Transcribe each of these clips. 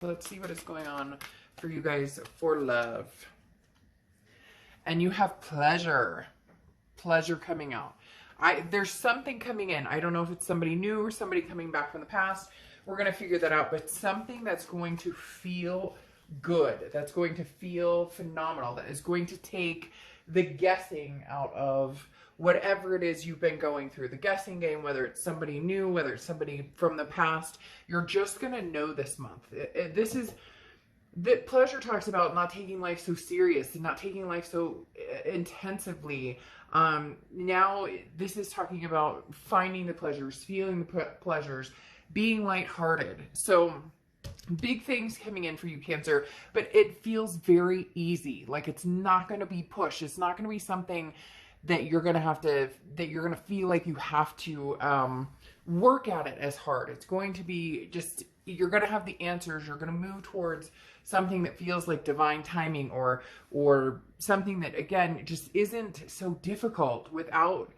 Let's see what is going on for you guys for love. And you have pleasure. Pleasure coming out. There's something coming in. I don't know if it's somebody new or somebody coming back from the past. We're going to figure that out. But something that's going to feel good. That's going to feel phenomenal. That is going to take the guessing out of whatever it is you've been going through. The guessing game, whether it's somebody new, whether it's somebody from the past. You're just going to know this month. This is... That pleasure talks about not taking life so serious and not taking life so intensively. Now this is talking about finding the pleasures, feeling the pleasures, being lighthearted. So big things coming in for you, Cancer, but it feels very easy. Like it's not going to be pushed. It's not going to be something that you're going to have to, that you're going to feel like you have to work at it as hard. It's going to be just, you're going to have the answers. You're going to move towards something that feels like divine timing or something that, again, just isn't so difficult without,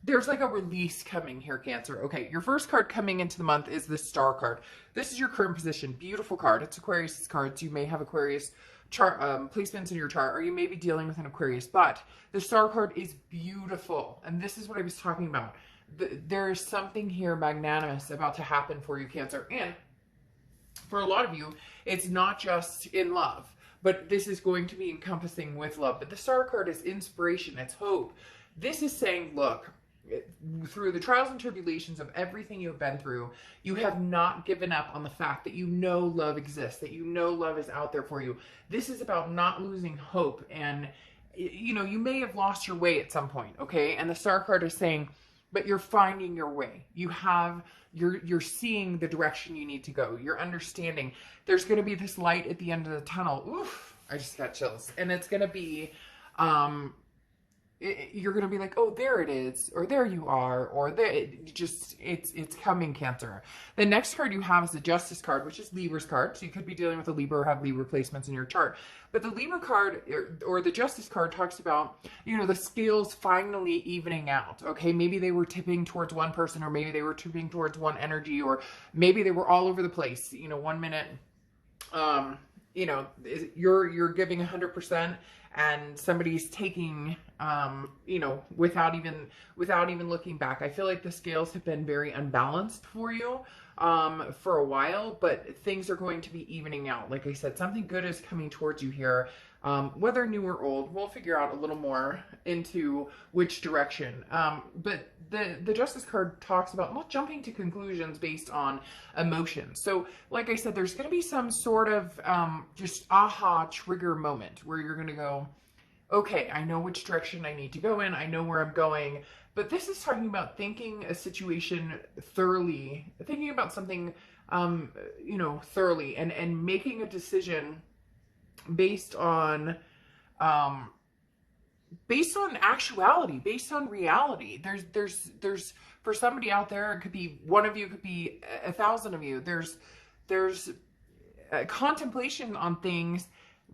there's like a release coming here, Cancer. Okay, your first card coming into the month is the Star card. This is your current position. Beautiful card. It's Aquarius cards. You may have Aquarius chart placements in your chart, or you may be dealing with an Aquarius, but the Star card is beautiful. And this is what I was talking about. There is something here magnanimous about to happen for you, Cancer. And for a lot of you, it's not just in love, but this is going to be encompassing with love. But the Star card is inspiration. It's hope. This is saying, look, through the trials and tribulations of everything you've been through, you have not given up on the fact that you know love exists, that you know love is out there for you. This is about not losing hope. And, you know, you may have lost your way at some point, okay? And the Star card is saying, but you're finding your way. You're seeing the direction you need to go. You're understanding. There's going to be this light at the end of the tunnel. Oof, I just got chills. And it's going to be, you're going to be like, oh, there it is, or there you are, or there, it's coming, Cancer. The next card you have is the Justice card, which is Libra's card. So you could be dealing with a Libra or have Libra placements in your chart. But the Libra card or the Justice card talks about, you know, the scales finally evening out. Okay, maybe they were tipping towards one person, or maybe they were tipping towards one energy, or maybe they were all over the place. You know, 1 minute, you know, you're giving 100%. And somebody's taking, you know, without even looking back. I feel like the scales have been very unbalanced for you for a while, but things are going to be evening out. Like I said, something good is coming towards you here. Whether new or old, we'll figure out a little more into which direction. But the Justice card talks about not jumping to conclusions based on emotions. So, like I said, there's going to be some sort of just aha trigger moment where you're going to go, okay, I know which direction I need to go in. I know where I'm going. But this is talking about thinking a situation thoroughly, thinking about something, you know, thoroughly, and making a decision based on actuality, based on reality. There's for somebody out there, it could be one of you, could be 1,000 of you. There's a contemplation on things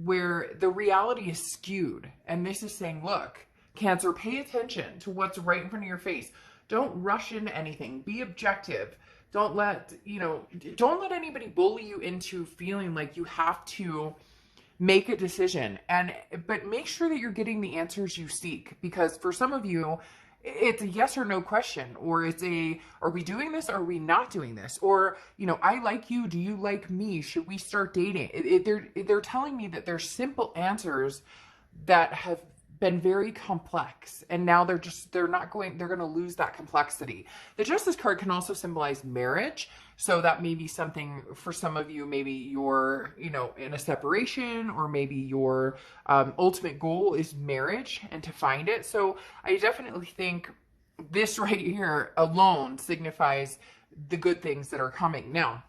where the reality is skewed. And this is saying, look, Cancer, pay attention to what's right in front of your face. Don't rush into anything. Be objective. Don't let anybody bully you into feeling like you have to make a decision, but make sure that you're getting the answers you seek, because for some of you, it's a yes or no question, or it's are we doing this? Or are we not doing this? Or, you know, I like you. Do you like me? Should we start dating? They're telling me that there's simple answers that have been very complex, and now they're going to lose that complexity. The Justice card can also symbolize marriage. So that may be something for some of you. Maybe you're, you know, in a separation, or maybe your ultimate goal is marriage and to find it. So I definitely think this right here alone signifies the good things that are coming. Now,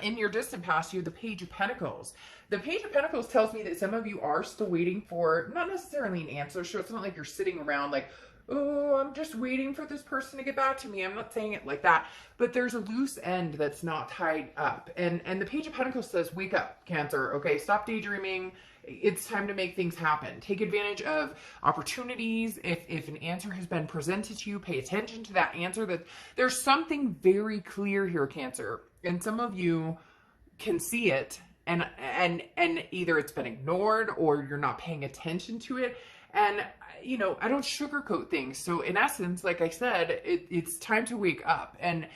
in your distant past, you have the Page of Pentacles. The Page of Pentacles tells me that some of you are still waiting for, not necessarily an answer. So it's not like you're sitting around like, oh, I'm just waiting for this person to get back to me. I'm not saying it like that, but there's a loose end that's not tied up. And the Page of Pentacles says, wake up, Cancer. Okay, stop daydreaming. It's time to make things happen. Take advantage of opportunities. If an answer has been presented to you, pay attention to that answer. That there's something very clear here, Cancer. And some of you can see it, and either it's been ignored or you're not paying attention to it. And, you know, I don't sugarcoat things. So in essence, like I said, it's time to wake up and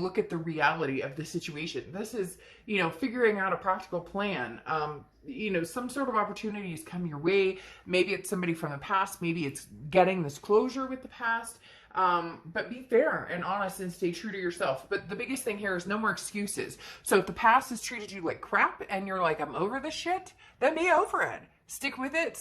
look at the reality of the situation. This is, you know, figuring out a practical plan. You know, some sort of opportunities come your way. Maybe it's somebody from the past. Maybe it's getting this closure with the past. But be fair and honest and stay true to yourself. But the biggest thing here is no more excuses. So if the past has treated you like crap and you're like, I'm over this shit, then be over it. Stick with it,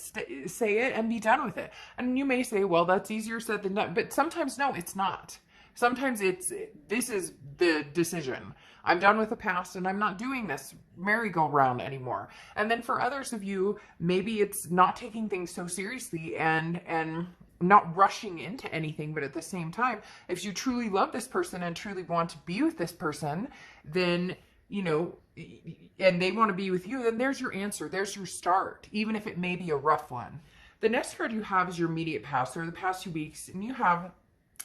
say it, and be done with it. And you may say, well, that's easier said than done. But sometimes, no, it's not. Sometimes this is the decision. I'm done with the past and I'm not doing this merry-go-round anymore. And then for others of you, maybe it's not taking things so seriously and not rushing into anything, but at the same time, if you truly love this person and truly want to be with this person, then, you know, and they want to be with you, then there's your answer. There's your start, even if it may be a rough one. The next card you have is your immediate past, or the past 2 weeks, and you have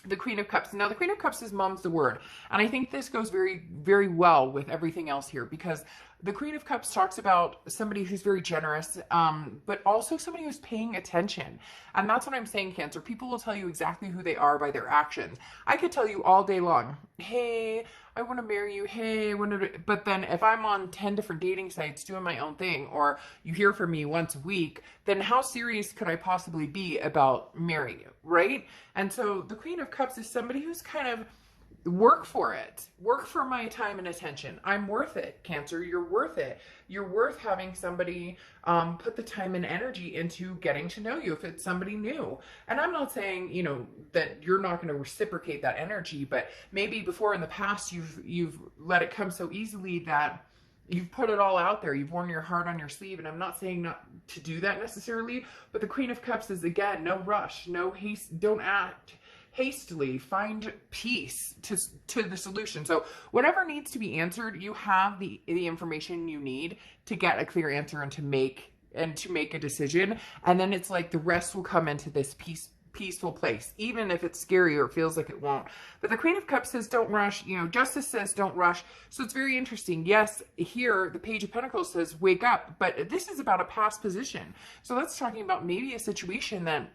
the Queen of Cups. Now, the Queen of Cups is mom's the word. And I think this goes very, very well with everything else here, because the Queen of Cups talks about somebody who's very generous, but also somebody who's paying attention. And that's what I'm saying, Cancer. People will tell you exactly who they are by their actions. I could tell you all day long, hey, I want to marry you. Hey, I want to... But then if I'm on 10 different dating sites doing my own thing, or you hear from me once a week, then how serious could I possibly be about marrying you, right? And so the Queen of Cups is somebody who's kind of work for it. Work for my time and attention. I'm worth it, Cancer. You're worth it. You're worth having somebody put the time and energy into getting to know you if it's somebody new. And I'm not saying, you know, that you're not going to reciprocate that energy, but maybe before in the past you've let it come so easily that you've put it all out there. You've worn your heart on your sleeve. And I'm not saying not to do that necessarily, but the Queen of Cups is, again, no rush, no haste, don't act hastily. Find peace to the solution. So whatever needs to be answered, you have the information you need to get a clear answer and to make a decision. And then it's like the rest will come into this peaceful place, even if it's scary or it feels like it won't. But the Queen of Cups says don't rush. You know, Justice says don't rush. So it's very interesting. Yes, here the Page of Pentacles says wake up, but this is about a past position. So that's talking about maybe a situation that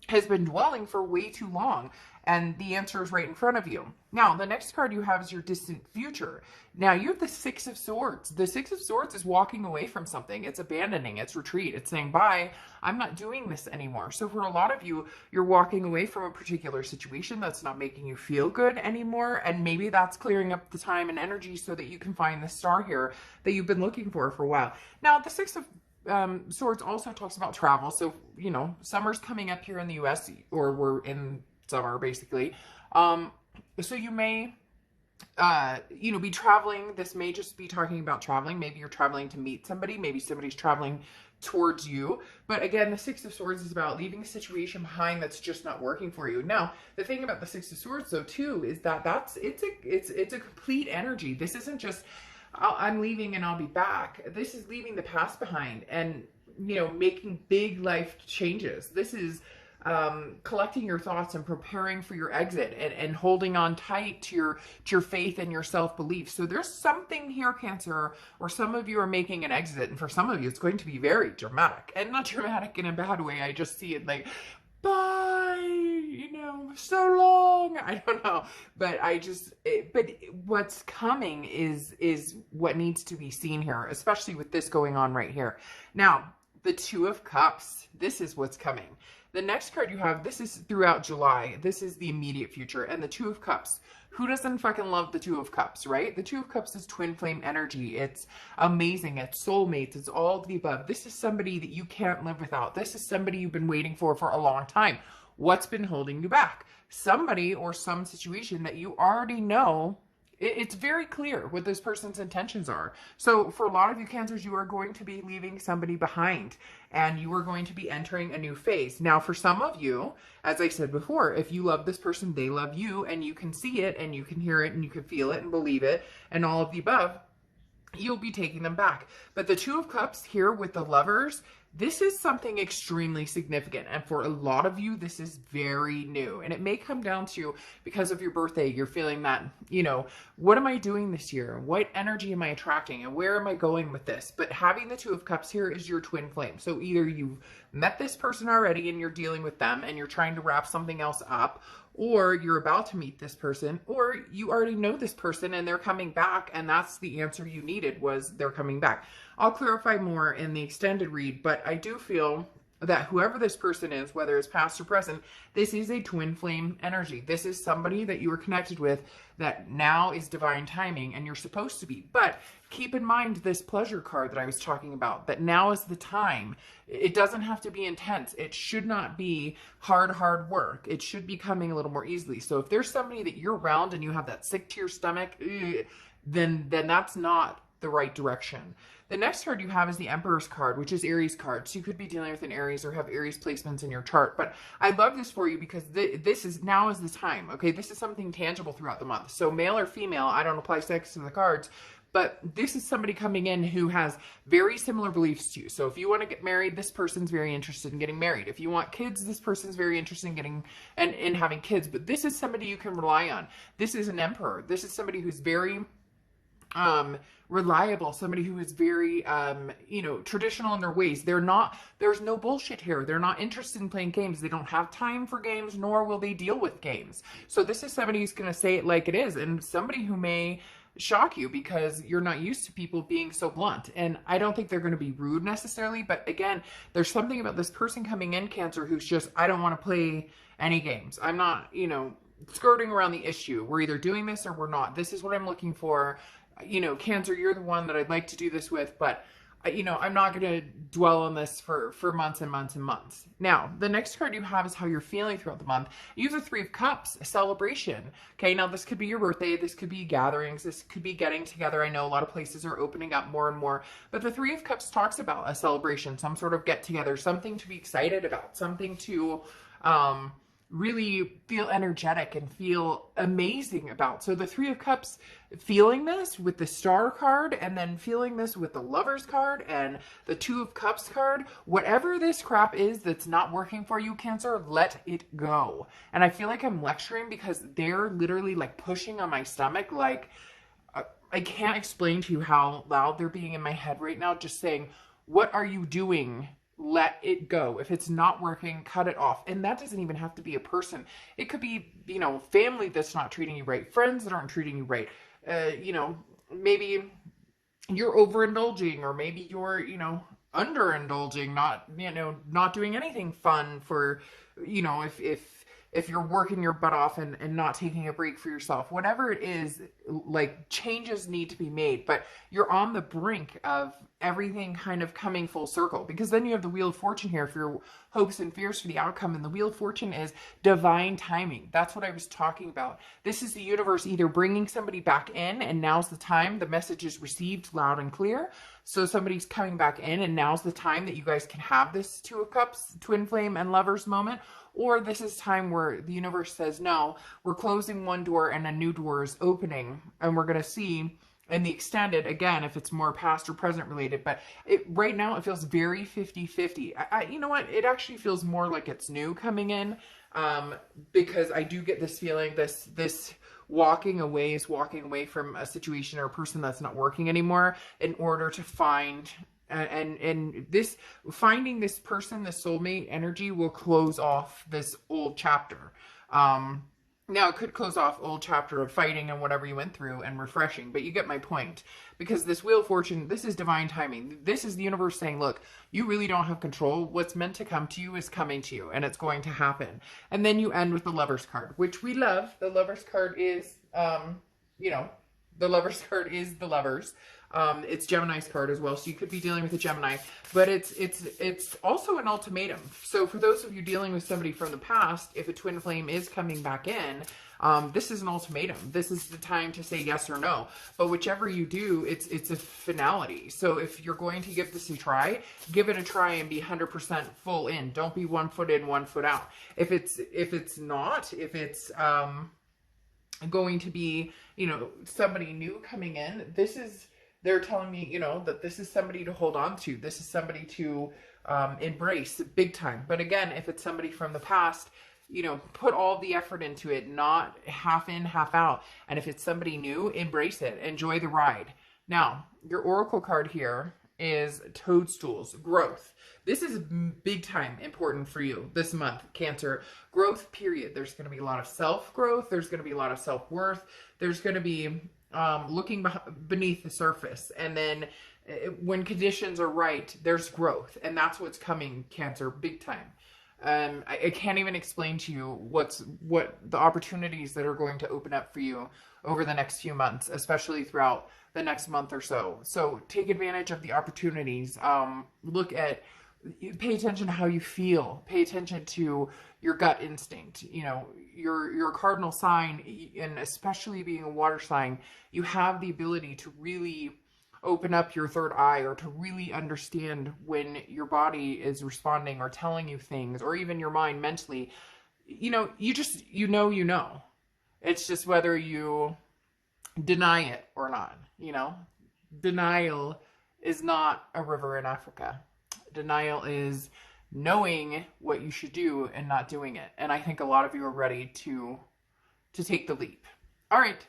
has been dwelling for way too long, and the answer is right in front of you. Now, the next card you have is your distant future. Now, you have the Six of Swords. The Six of Swords is walking away from something. It's abandoning, it's retreat. It's saying, bye, I'm not doing this anymore. So for a lot of you, you're walking away from a particular situation that's not making you feel good anymore, and maybe that's clearing up the time and energy so that you can find the star here that you've been looking for a while. Now, the Six of Swords also talks about travel. So, you know, summer's coming up here in the US, or we're in summer basically. So you may, you know, be traveling. This may just be talking about traveling. Maybe you're traveling to meet somebody. Maybe somebody's traveling towards you. But again, the Six of Swords is about leaving a situation behind that's just not working for you. Now, the thing about the Six of Swords though too is that it's a complete energy. This isn't just I'm leaving and I'll be back. This is leaving the past behind and, you know, making big life changes. This is collecting your thoughts and preparing for your exit and holding on tight to your faith and your self-belief. So there's something here, Cancer, or some of you are making an exit, and for some of you it's going to be very dramatic, and not dramatic in a bad way. I just see it like, bye, you know, so long. I don't know, but but what's coming is what needs to be seen here, especially with this going on right here. Now, the Two of Cups, this is what's coming. The next card you have, this is throughout July. This is the immediate future. And the Two of Cups. Who doesn't fucking love the Two of Cups, right? The Two of Cups is twin flame energy. It's amazing. It's soulmates. It's all of the above. This is somebody that you can't live without. This is somebody you've been waiting for a long time. What's been holding you back? Somebody or some situation that you already know. It's very clear what this person's intentions are. So for a lot of you Cancers, you are going to be leaving somebody behind and you are going to be entering a new phase. Now, for some of you, as I said before, if you love this person, they love you, and you can see it and you can hear it and you can feel it and believe it and all of the above, you'll be taking them back. But the Two of Cups here with the Lovers, this is something extremely significant. And for a lot of you, this is very new. And it may come down to, because of your birthday, you're feeling that, you know, what am I doing this year? What energy am I attracting? And where am I going with this? But having the Two of Cups here is your twin flame. So either you've met this person already and you're dealing with them and you're trying to wrap something else up, or you're about to meet this person, or you already know this person and they're coming back, and that's the answer you needed, was they're coming back. I'll clarify more in the extended read, but I do feel that whoever this person is, whether it's past or present, this is a twin flame energy. This is somebody that you were connected with that now is divine timing and you're supposed to be. But keep in mind this pleasure card that I was talking about, that now is the time. It doesn't have to be intense. It should not be hard work. It should be coming a little more easily. So if there's somebody that you're around and you have that sick to your stomach, then that's not the right direction. The next card you have is the Emperor's card, which is Aries card. So you could be dealing with an Aries or have Aries placements in your chart. But I love this for you because now is the time. Okay, this is something tangible throughout the month. So male or female, I don't apply sex to the cards, but this is somebody coming in who has very similar beliefs to you. So if you want to get married, this person's very interested in getting married. If you want kids, this person's very interested in getting and having kids. But this is somebody you can rely on. This is an Emperor. This is somebody who's very reliable, somebody who is very, you know, traditional in their ways. There's no bullshit here. They're not interested in playing games. They don't have time for games, nor will they deal with games. So this is somebody who's going to say it like it is, and somebody who may shock you because you're not used to people being so blunt. And I don't think they're going to be rude necessarily, but again, there's something about this person coming in, Cancer, who's just, I don't want to play any games. I'm not, you know, skirting around the issue. We're either doing this or we're not. This is what I'm looking for. You know, Cancer, you're the one that I'd like to do this with, but you know, I'm not going to dwell on this for months and months and months. Now, the next card you have is how you're feeling throughout the month. You have the Three of Cups, a celebration. Okay, now this could be your birthday. This could be gatherings. This could be getting together. I know a lot of places are opening up more and more, but the Three of Cups talks about a celebration, some sort of get together, something to be excited about, something to, really feel energetic and feel amazing about. So the Three of Cups, feeling this with the Star card, and then feeling this with the Lovers card and the Two of Cups card, whatever this crap is that's not working for you, Cancer, let it go. And I feel like I'm lecturing because they're literally like pushing on my stomach. Like, I can't explain to you how loud they're being in my head right now, just saying, what are you doing? Let it go. If it's not working, cut it off. And that doesn't even have to be a person. It could be, you know, family that's not treating you right, friends that aren't treating you right. You know, maybe you're overindulging, or maybe you're, you know, underindulging, not doing anything fun for, you know, if you're working your butt off and not taking a break for yourself. Whatever it is, like, changes need to be made, but you're on the brink of everything kind of coming full circle, because then you have the Wheel of Fortune here for your hopes and fears for the outcome, and the Wheel of Fortune is divine timing. That's what I was talking about. This is the universe either bringing somebody back in, and now's the time, the message is received loud and clear, so somebody's coming back in, and now's the time that you guys can have this Two of Cups, twin flame and lovers moment. Or this is time where the universe says, no, we're closing one door and a new door is opening, and we're going to see in the extended, again, if it's more past or present related, but right now it feels very 50-50. You know what? It actually feels more like it's new coming in, because I do get this feeling, this walking away from a situation or a person that's not working anymore in order to find... And this, finding this person, the soulmate energy, will close off this old chapter. Now it could close off old chapter of fighting and whatever you went through and refreshing, but you get my point, because this Wheel of Fortune, this is divine timing. This is the universe saying, look, you really don't have control. What's meant to come to you is coming to you, and it's going to happen. And then you end with the Lovers card, which we love. The Lovers card is, you know, the Lovers card is the Lovers. It's Gemini's card as well, so you could be dealing with a Gemini, but it's also an ultimatum. So for those of you dealing with somebody from the past, if a twin flame is coming back in, this is an ultimatum. This is the time to say yes or no. But whichever you do, it's a finality. So if you're going to give this a try, give it a try and be 100% full in. Don't be 1 foot in, 1 foot out. If it's going to be, you know, somebody new coming in, this They're telling me, you know, that this is somebody to hold on to. This is somebody to embrace big time. But again, if it's somebody from the past, you know, put all the effort into it, not half in, half out. And if it's somebody new, embrace it. Enjoy the ride. Now, your oracle card here is toadstools, growth. This is big time important for you this month, Cancer. Growth, period. There's going to be a lot of self-growth. There's going to be a lot of self-worth. There's going to be looking beneath the surface. And then when conditions are right, there's growth. And that's what's coming, Cancer, big time. I can't even explain to you what the opportunities that are going to open up for you over the next few months, especially throughout the next month or so. So take advantage of the opportunities. Pay attention to how you feel. Pay attention to your gut instinct. You know, your cardinal sign, and especially being a water sign, you have the ability to really open up your third eye, or to really understand when your body is responding or telling you things, or even your mind mentally. You know, you know. It's just whether you deny it or not, you know. Denial is not a river in Africa. Denial is knowing what you should do and not doing it. And I think a lot of you are ready to take the leap. All right.